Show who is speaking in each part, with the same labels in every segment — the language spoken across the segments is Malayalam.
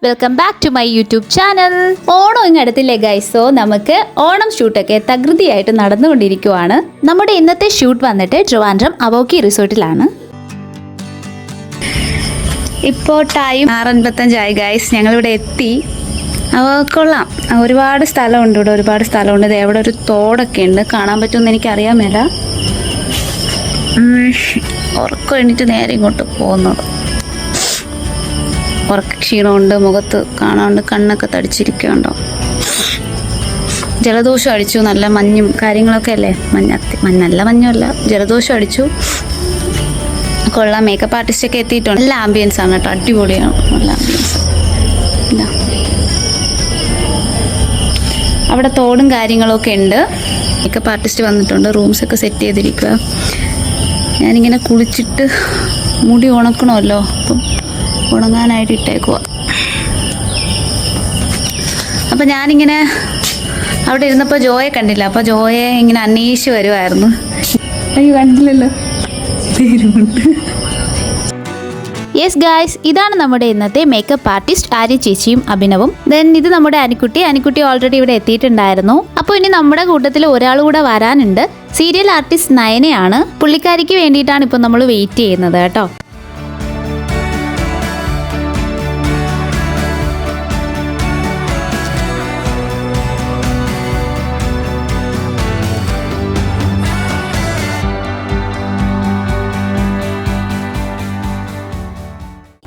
Speaker 1: Welcome back to my YouTube channel. Onam ഇങ്ങടുത്തില്ലേ ഗൈസ്. സോ നമുക്ക് ഓണം ഷൂട്ടൊക്കെ തകൃതിയായിട്ട് നടന്നുകൊണ്ടിരിക്കുവാണ്. നമ്മുടെ ഇന്നത്തെ ഷൂട്ട് വന്നിട്ട് ട്രിവാൻഡ്രം അവോക്കി റിസോർട്ടിലാണ്. ഇപ്പോൾ ടൈം 6:55 ഗൈസ്. ഞങ്ങളിവിടെ എത്തി. കൊള്ളാം, ഒരുപാട് സ്ഥലമുണ്ട് ഇവിടെ, ഒരുപാട് സ്ഥലമുണ്ട്. ഇവിടെ ഒരു തോടൊക്കെ ഉണ്ട്, കാണാൻ പറ്റുമെന്ന് എനിക്കറിയാൻ മേല. ഉറക്കം എണീറ്റ് നേരെ ഇങ്ങോട്ട് പോകുന്നത്. ഉറക്ക ക്ഷീണമുണ്ട്, മുഖത്ത് കാണാണ്ട്, കണ്ണൊക്കെ തടിച്ചിരിക്കുന്നുണ്ടോ. ജലദോഷം അടിച്ചു, നല്ല മഞ്ഞും കാര്യങ്ങളൊക്കെ അല്ലേ. നല്ല മഞ്ഞുമല്ല, ജലദോഷം അടിച്ചു. കൊള്ളാം. മേക്കപ്പ് ആർട്ടിസ്റ്റൊക്കെ എത്തിയിട്ടുണ്ട്. നല്ല ആംബിയൻസ് ആണ് കേട്ടോ, അടിപൊളിയാണ്. നല്ല ആംബിയൻസ്. അവിടെ തോടും കാര്യങ്ങളൊക്കെ ഉണ്ട്. മേക്കപ്പ് ആർട്ടിസ്റ്റ് വന്നിട്ടുണ്ട്, റൂംസൊക്കെ സെറ്റ് ചെയ്തിരിക്കുക. ഞാനിങ്ങനെ കുളിച്ചിട്ട് മുടി ഉണക്കണമല്ലോ, അപ്പം ഉണങ്ങാനായിട്ട് ഇട്ടേക്കുക. അപ്പം ഞാനിങ്ങനെ അവിടെ ഇരുന്നപ്പോൾ ജോയെ കണ്ടില്ല. അപ്പോൾ ജോയെ ഇങ്ങനെ അന്വേഷിച്ച് വരുമായിരുന്നു. അയ്യോ കണ്ടില്ലല്ലോ. യെസ് ഗായ്സ്, ഇതാണ് നമ്മുടെ ഇന്നത്തെ മേക്കപ്പ് ആർട്ടിസ്റ്റ് ആര്യ ചേച്ചിയും അഭിനവും. ദെൻ ഇത് നമ്മുടെ അനിക്കുട്ടി ഓൾറെഡി ഇവിടെ എത്തിയിട്ടുണ്ടായിരുന്നു. അപ്പോൾ ഇനി നമ്മുടെ കൂട്ടത്തിൽ ഒരാൾ കൂടെ വരാനുണ്ട്. സീരിയൽ ആർട്ടിസ്റ്റ് നയനയാണ്. പുള്ളിക്കാരിക്ക് വേണ്ടിയിട്ടാണ് ഇപ്പോൾ നമ്മൾ വെയിറ്റ് ചെയ്യുന്നത് കേട്ടോ.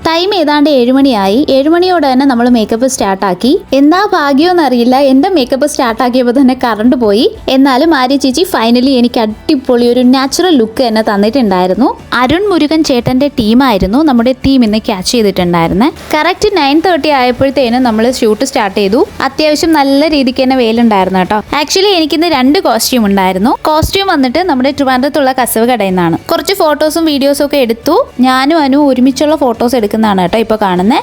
Speaker 1: ടൈം ഏതാണ്ട് 7 മണിയായി. 7 മണിയോടെ തന്നെ നമ്മൾ മേക്കപ്പ് സ്റ്റാർട്ടാക്കി. എന്താ ഭാഗ്യമെന്നറിയില്ല, എൻ്റെ മേക്കപ്പ് സ്റ്റാർട്ടാക്കിയപ്പോൾ തന്നെ കറണ്ട് പോയി. എന്നാലും ആര്യ ചേച്ചി ഫൈനലി എനിക്ക് അടിപൊളി ഒരു നാച്ചുറൽ ലുക്ക് തന്നെ തന്നിട്ടുണ്ടായിരുന്നു. അരുൺ മുരുകൻ ചേട്ടൻ്റെ ടീമായിരുന്നു നമ്മുടെ ടീം ഇന്ന് ക്യാച്ച് ചെയ്തിട്ടുണ്ടായിരുന്നത്. കറക്റ്റ് 9:30 ആയപ്പോഴത്തേനും നമ്മൾ ഷൂട്ട് സ്റ്റാർട്ട് ചെയ്തു. അത്യാവശ്യം നല്ല രീതിക്ക് തന്നെ വെയിലുണ്ടായിരുന്നു കേട്ടോ. ആക്ച്വലി എനിക്കിന്ന് 2 കോസ്റ്റ്യൂം ഉണ്ടായിരുന്നു. കോസ്റ്റ്യൂം വന്നിട്ട് നമ്മുടെ ട്രിവാൻഡ്രത്തുള്ള കസവ് കടയിൽ നിന്നാണ്. കുറച്ച് ഫോട്ടോസും വീഡിയോസും ഒക്കെ എടുത്തു. ഞാനും അനു ഒരുമിച്ചുള്ള ഫോട്ടോസ് എടുക്കുന്ന കേട്ടോ ഇപ്പൊ കാണുന്നേ.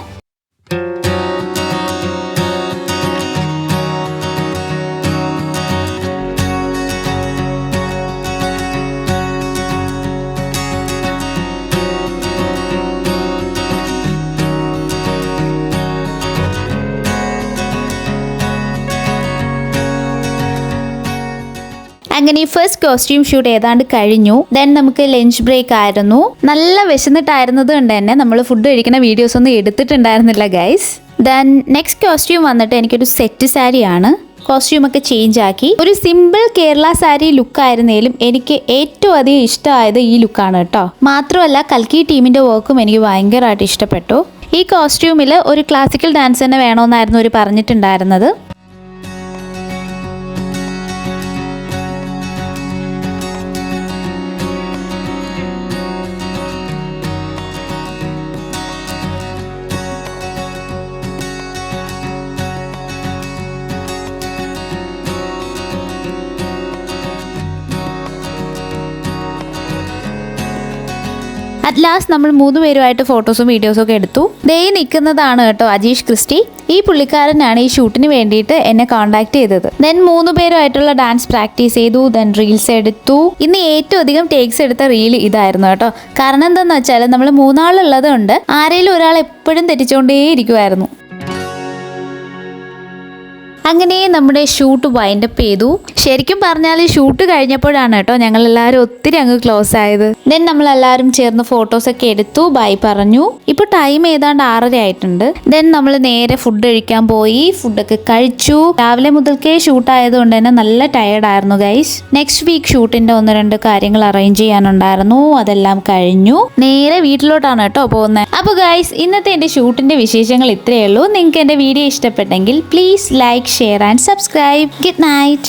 Speaker 1: അങ്ങനെ ഫസ്റ്റ് കോസ്റ്റ്യൂം ഷൂട്ട് ഏതാണ്ട് കഴിഞ്ഞു. ദെൻ നമുക്ക് ലഞ്ച് ബ്രേക്ക് ആയിരുന്നു. നല്ല വിശന്നിട്ടായിരുന്നത് കൊണ്ട് തന്നെ നമ്മൾ ഫുഡ് കഴിക്കുന്ന വീഡിയോസ് ഒന്നും എടുത്തിട്ടുണ്ടായിരുന്നില്ല ഗൈസ്. ദെൻ നെക്സ്റ്റ് കോസ്റ്റ്യൂം വന്നിട്ട് എനിക്കൊരു സെറ്റ് സാരിയാണ്. കോസ്റ്റ്യൂമൊക്കെ ചേഞ്ച് ആക്കി ഒരു സിമ്പിൾ കേരള സാരി ലുക്കായിരുന്നേലും എനിക്ക് ഏറ്റവും അധികം ഇഷ്ടമായത് ഈ ലുക്കാണ് കേട്ടോ. മാത്രമല്ല കൽക്കി ടീമിന്റെ വർക്കും എനിക്ക് ഭയങ്കരമായിട്ട് ഇഷ്ടപ്പെട്ടു. ഈ കോസ്റ്റ്യൂമിൽ ഒരു ക്ലാസിക്കൽ ഡാൻസ് തന്നെ വേണമെന്നായിരുന്നു അവർ പറഞ്ഞിട്ടുണ്ടായിരുന്നത്. അറ്റ് ലാസ്റ്റ് നമ്മൾ 3 പേരുമായിട്ട് ഫോട്ടോസും വീഡിയോസും ഒക്കെ എടുത്തു. ദേ നിൽക്കുന്നതാണ് കേട്ടോ അജീഷ് ക്രിസ്റ്റി. ഈ പുള്ളിക്കാരനാണ് ഈ ഷൂട്ടിന് വേണ്ടിയിട്ട് എന്നെ കോൺടാക്ട് ചെയ്തത്. ദെൻ 3 പേരുമായിട്ടുള്ള ഡാൻസ് പ്രാക്ടീസ് ചെയ്തു. ദെൻ റീൽസ് എടുത്തു. ഇന്ന് ഏറ്റവും അധികം ടേക്സ് എടുത്ത റീൽ ഇതായിരുന്നു കേട്ടോ. കാരണം എന്താണെന്ന് വെച്ചാൽ നമ്മൾ 3 ആളുള്ളത് കൊണ്ട് ആരെങ്കിലും ഒരാൾ എപ്പോഴും തെറ്റിച്ചുകൊണ്ടേയിരിക്കുമായിരുന്നു. അങ്ങനെ നമ്മുടെ ഷൂട്ട് വൈൻഡപ്പ് ചെയ്തു. ശരിക്കും പറഞ്ഞാൽ ഷൂട്ട് കഴിഞ്ഞപ്പോഴാണ് കേട്ടോ ഞങ്ങളെല്ലാവരും ഒത്തിരി അങ്ങ് ക്ലോസ് ആയത്. ദെൻ നമ്മളെല്ലാവരും ചേർന്ന് ഫോട്ടോസൊക്കെ എടുത്തു, ബൈ പറഞ്ഞു. ഇപ്പോൾ ടൈം ഏതാണ്ട് 6:30 ആയിട്ടുണ്ട്. ദെൻ നമ്മൾ നേരെ ഫുഡ് കഴിക്കാൻ പോയി. ഫുഡൊക്കെ കഴിച്ചു. രാവിലെ മുതൽക്കേ ഷൂട്ട് ആയതുകൊണ്ട് തന്നെ നല്ല ടയേർഡായിരുന്നു ഗൈസ്. നെക്സ്റ്റ് വീക്ക് ഷൂട്ടിന്റെ 1-2 കാര്യങ്ങൾ അറേഞ്ച് ചെയ്യാനുണ്ടായിരുന്നു. അതെല്ലാം കഴിഞ്ഞു. നേരെ വീട്ടിലോട്ടാണ് കേട്ടോ പോകുന്നത്. അപ്പോൾ ഗൈസ് ഇന്നത്തെ എൻ്റെ ഷൂട്ടിന്റെ വിശേഷങ്ങൾ ഇത്രയേ ഉള്ളൂ. നിങ്ങൾക്ക് എൻ്റെ വീഡിയോ ഇഷ്ടപ്പെട്ടെങ്കിൽ please like, share and subscribe. Good night.